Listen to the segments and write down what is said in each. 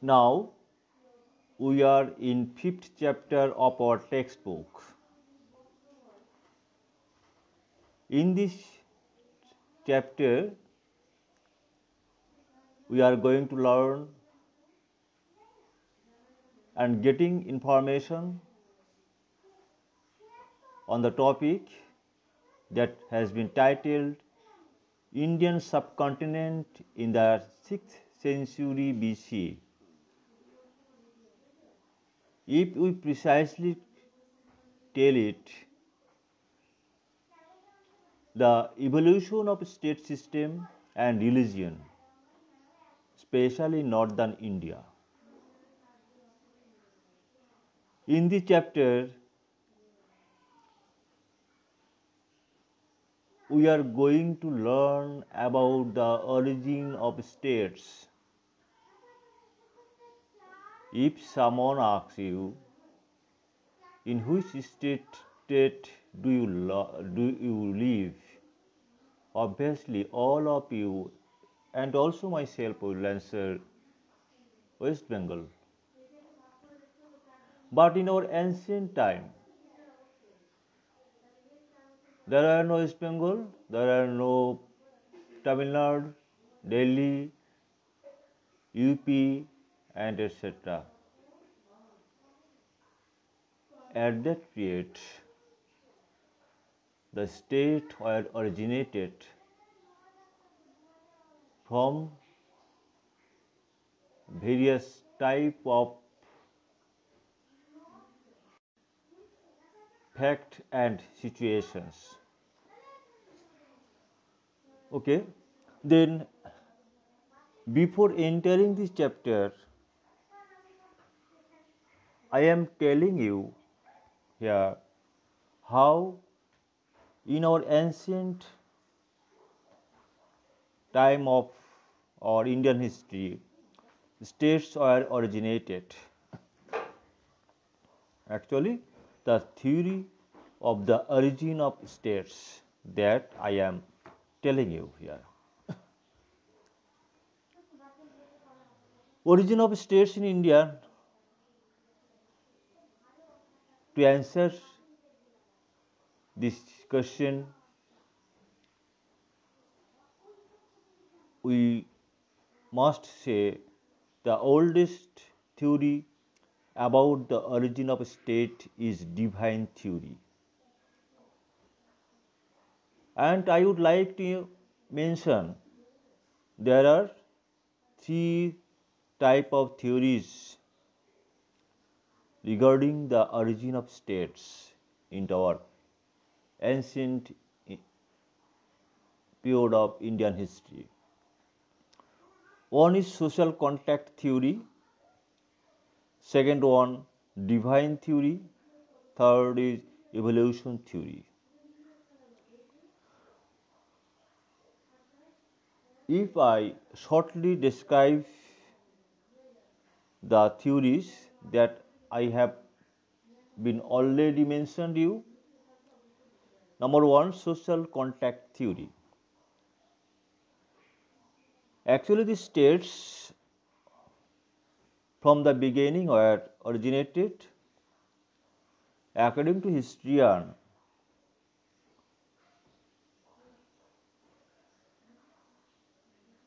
Now we are in fifth chapter of our textbook. In this chapter, we are going to learn and getting information on the topic that has been titled Indian Subcontinent in the 6th century BC. If we precisely tell it, the evolution of state system and religion, especially in northern India. In this chapter, we are going to learn about the origin of states. If someone asks you, in which state do you live? Obviously, all of you and also myself will answer West Bengal. But in our ancient time, there are no West Bengal, there are no Tamil Nadu, Delhi, UP, and etc. At that period, the state were originated from various type of fact and situations. Okay, then before entering this chapter, I am telling you here how in our ancient time of our Indian history, states were originated. Actually, the theory of the origin of states that I am telling you here. Origin of states in India. To answer this question, we must say the oldest theory about the origin of state is divine theory. And I would like to mention there are three type of theories regarding the origin of states in our ancient period of Indian history. One is social contract theory, second one divine theory, third is evolution theory. If I shortly describe the theories that I have been already mentioned you, number one, social contract theory. Actually, the states from the beginning were originated according to historian.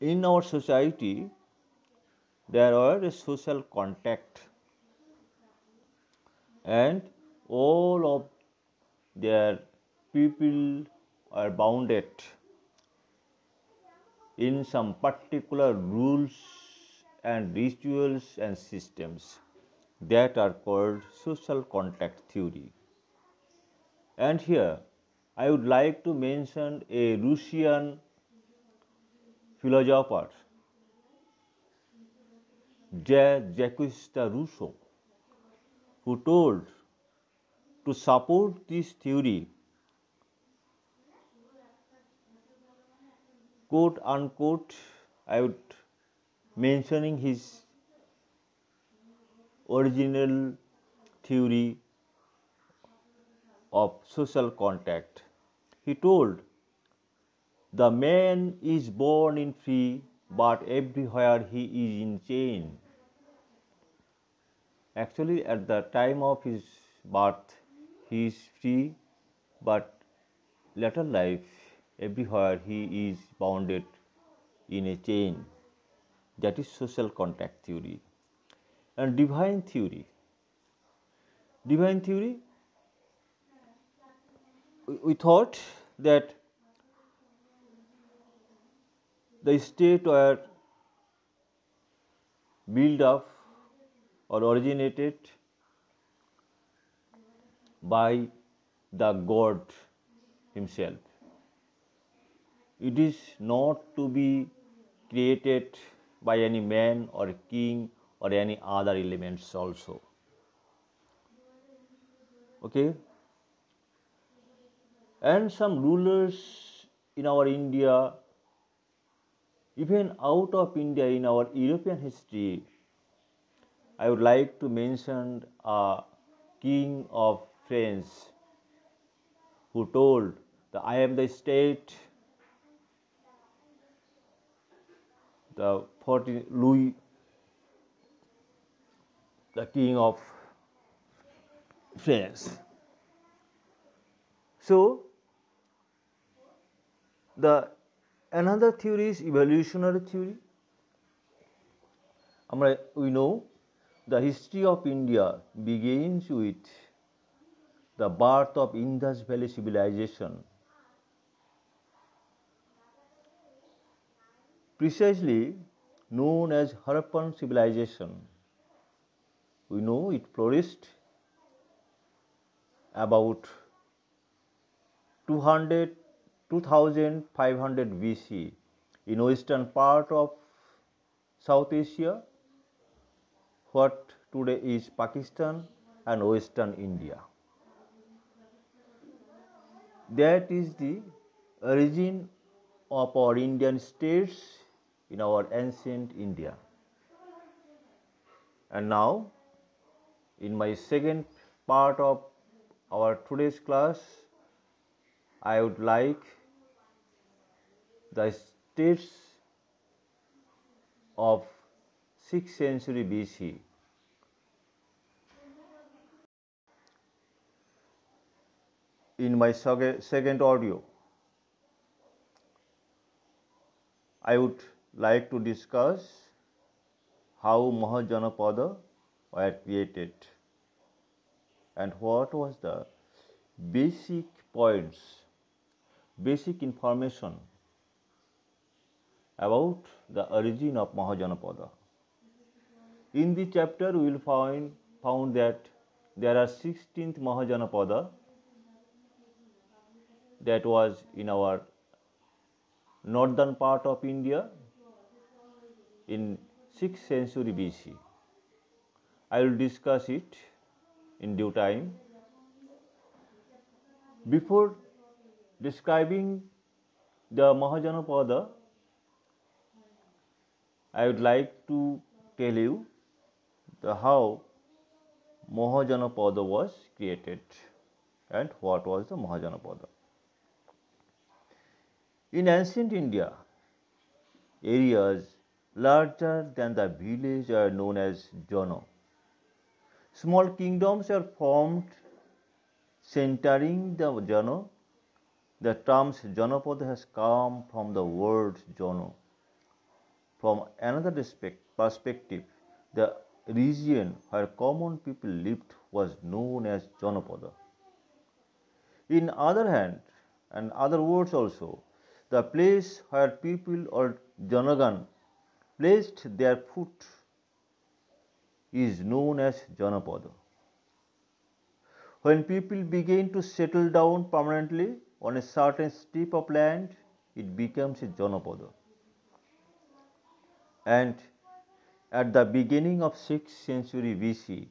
In our society, there were a social contact and all of their people are bounded in some particular rules and rituals and systems that are called social contract theory. And here I would like to mention a Russian philosopher, Jacques Rousseau, who told to support this theory, quote unquote, I would mentioning his original theory of social contact. He told, the man is born in free, but everywhere he is in chain. Actually, at the time of his birth, he is free, but later life, everywhere he is bounded in a chain. That is social contact theory. And divine theory. Divine theory, we thought that the state were built up or originated by the God himself. It is not to be created by any man or king or any other elements also. Okay? And some rulers in our India, even out of India in our European history, I would like to mention a king of France who told that I am the state, the 14 Louis, the king of France. So the another theory is evolutionary theory. We know the history of India begins with the birth of Indus Valley civilization, precisely known as Harappan civilization. We know it flourished about 200 2500 BC in western part of South Asia, what today is Pakistan and western India. That is the origin of our Indian states in our ancient India. And now, in my second part of our today's class, I would like the states of 6th century BC. In my second audio, I would like to discuss how Mahajanapada were created and what was the basic points, basic information about the origin of Mahajanapada. In the chapter, we will found that there are 16th Mahajanapada that was in our northern part of India in 6th century BC. I will discuss it in due time. Before describing the Mahajanapada, I would like to tell you how Mahajanapada was created and what was the Mahajanapada. In ancient India, areas larger than the village are known as Jana. Small kingdoms are formed centering the Jana. The term Janapada has come from the word Jana. From another perspective, the region where common people lived was known as Janapada. In other hand, and other words also, the place where people or Janagan placed their foot is known as Janapada. When people begin to settle down permanently on a certain strip of land, it becomes a Janapada. And at the beginning of 6th century BC,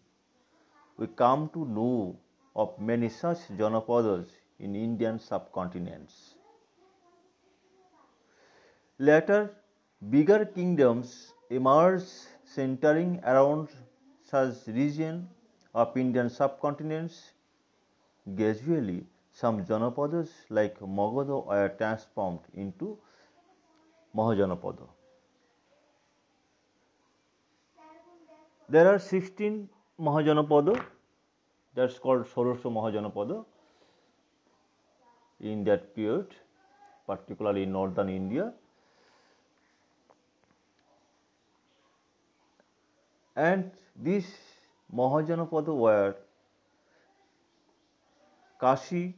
we come to know of many such Janapadas in Indian subcontinents. Later, bigger kingdoms emerged centering around such region of Indian subcontinents. Gradually, some Janapadas like Magadha were transformed into Mahajanapada. There are 16 Mahajanapada, that's called ষোড়শ Mahajanapada in that period, particularly in northern India. And these Mahajanapada were Kashi,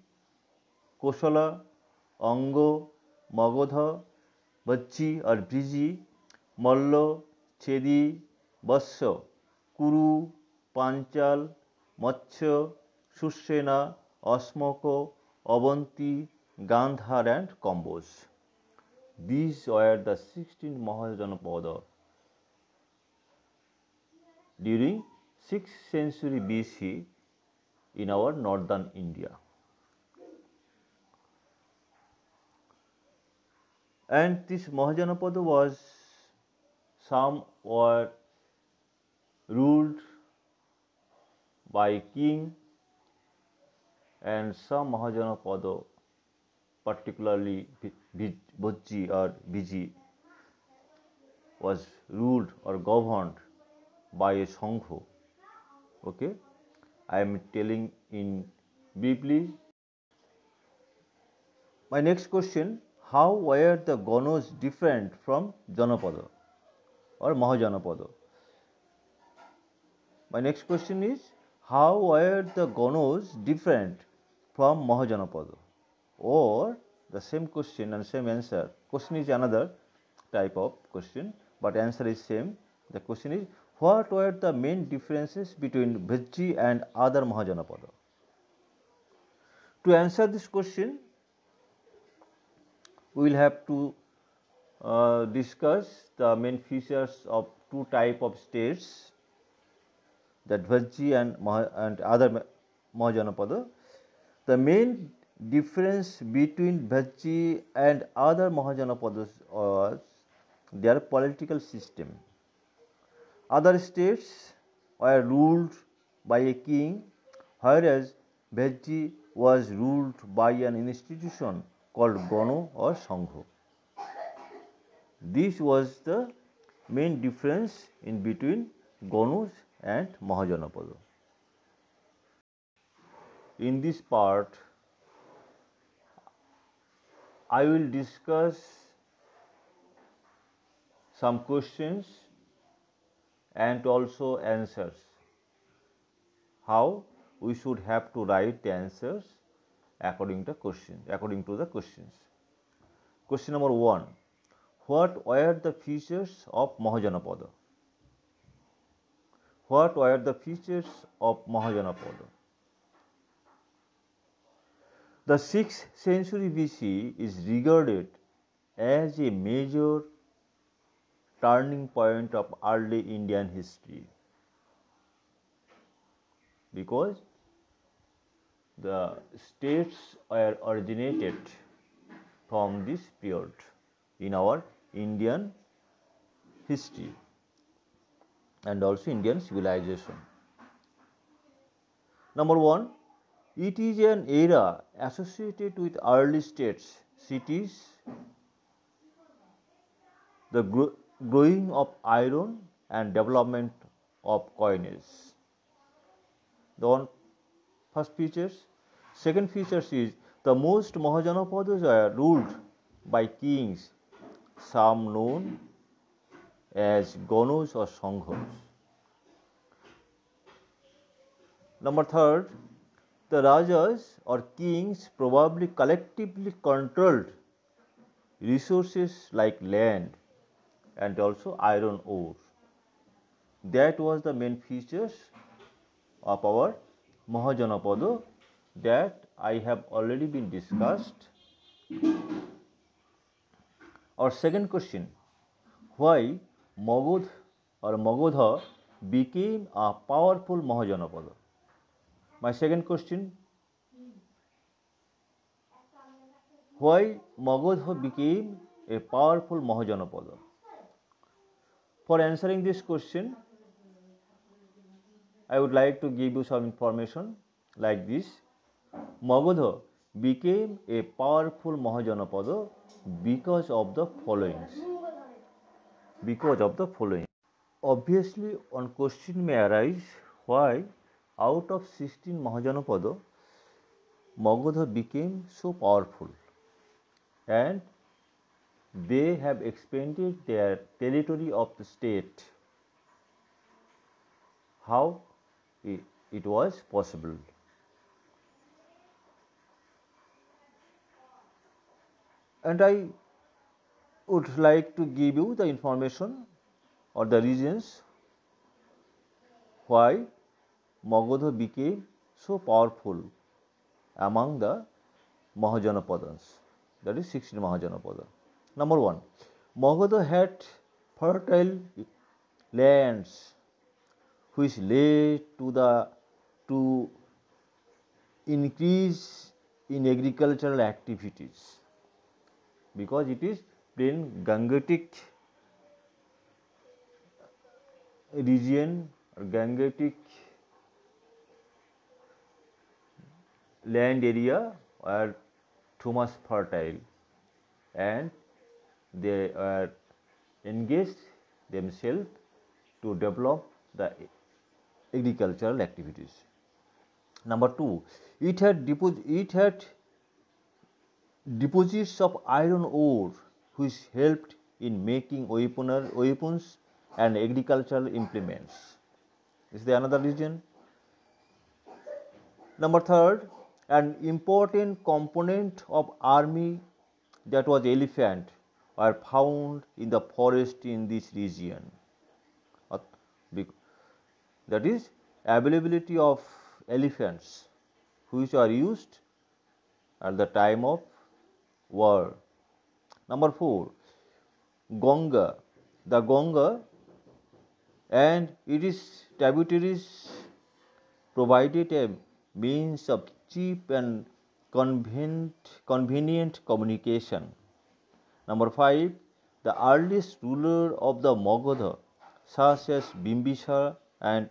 Kosala, Anga, Magadha, Bacchi or Briji, Malla, Chedi, Vatsya, Kuru, Panchal, Matsya, Sushena, Asmaka, Avanti, Gandhar and Kamboj. These were the 16 Mahajanapada during 6th century BC in our northern India. And this Mahajanapada was, some were ruled by king, and some Mahajanapada, particularly Bajji or Biji, was ruled or governed by a Sangho. Okay, I am telling in briefly. My next question: how were the Ganos different from Janapada or Mahajanapada? My next question is: how were the Ganos different from Mahajanapada? Or the same question and same answer. Question is another type of question, but answer is same. The question is: what were the main differences between Bhajji and other Mahajanapada? To answer this question, we will have to discuss the main features of two type of states, that Bhajji and other Mahajanapada. The main difference between Bhajji and other Mahajanapadas was their political system. Other states were ruled by a king, whereas Bhajji was ruled by an institution called Gano or Sangho. This was the main difference in between Ganos and Mahajanapada. In this part, I will discuss some questions and also answers. How we should have to write the answers according to the questions. Question number 1. What were the features of Mahajanapada? What were the features of Mahajanapada? The 6th century BC is regarded as a major turning point of early Indian history, because the states were originated from this period in our Indian history and also Indian civilization. Number 1, it is an era associated with early states, cities, the growing of iron and development of coinage. The first features. Second features is the most Mahajanapadas are ruled by kings, some known as Ganos or Sanghas. Number 3, the Rajas or kings probably collectively controlled resources like land and also iron ore. That was the main features of our Mahajanapada that I have already been discussed. Our second question: why Magadha or Magadha became a powerful Mahajanapada? My second question: why Magadha became a powerful Mahajanapada? For answering this question, I would like to give you some information like this. Magadha became a powerful Mahajanapada because of the following. Obviously, one question may arise: why out of 16 Mahajanapada, Magadha became so powerful and they have expanded their territory of the state. How it was possible? And I would like to give you the information or the reasons why Magadha became so powerful among the Mahajanapadas, that is 16 Mahajanapada. Number one, Magadha had fertile lands which led to increase in agricultural activities because it is plain Gangetic region or Gangetic land area were too much fertile and they are engaged themselves to develop the agricultural activities. Number two, it had deposits of iron ore which helped in making weapons and agricultural implements. Is there another reason? Number third, an important component of army, that was elephant, are found in the forest in this region. That is availability of elephants which are used at the time of war. Number four, Ganga. The Ganga and its tributaries provided a means of cheap and convenient communication. Number five, the earliest ruler of the Magadha, such as Bimbisara and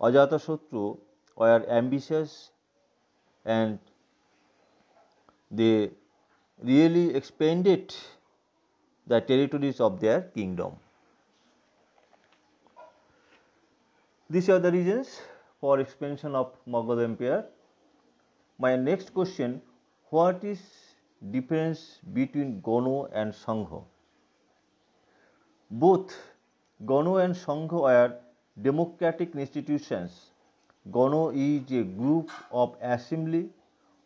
Ajatasattu, were ambitious and they really expanded the territories of their kingdom. These are the reasons for expansion of Magadha Empire. My next question, what is difference between Gano and Sangha? Both Gano and Sangha are democratic institutions. Gano is a group of assembly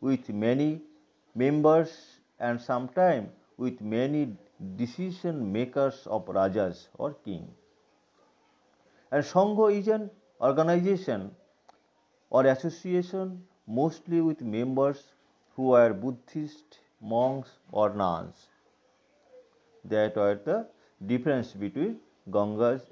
with many members and sometimes with many decision makers of rajas or king. And Sangha is an organization or association mostly with members who are Buddhist, monks or nuns. That are the difference between Ganga's